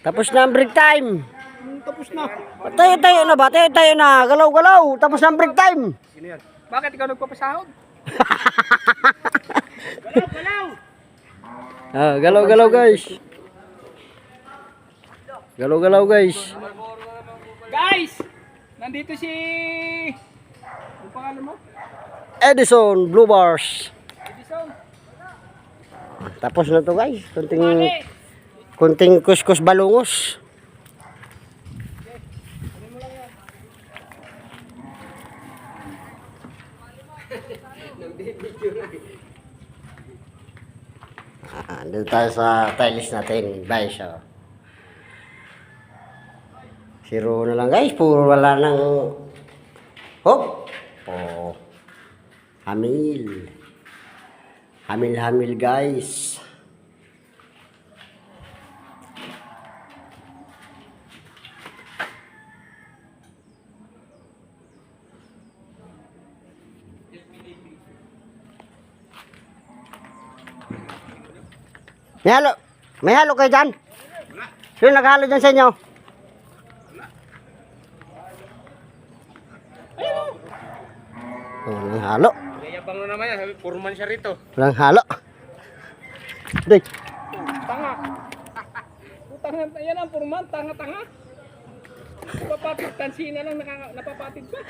Tapos na ang break time. Tapos na. Tayo na ba? Tayo na. Galaw-galaw. Tapos na ang break time. Sino yan? Bakit ikaw nagpapasahod? Galaw-galaw guys. Galaw-galaw guys. Guys! Nandito si... Ano pangalan mo? Edison Blue Bars. Edison. Tapos na to guys. Kunting kuskus balungos. Dito tayo sa tiles natin guys. Zero na lang guys. Puro wala ng hop. Oh. Hamil. Hamil guys. May halo kayo dyan? Sino naghalo dyan sa inyo? Walang halo. Yayabang na naman yan. Sabi, purman siya rito. Walang halo. Day. Tanga. Tanga. Yan ang purman. Tanga. Napapatid. Tansina lang napapatid pa.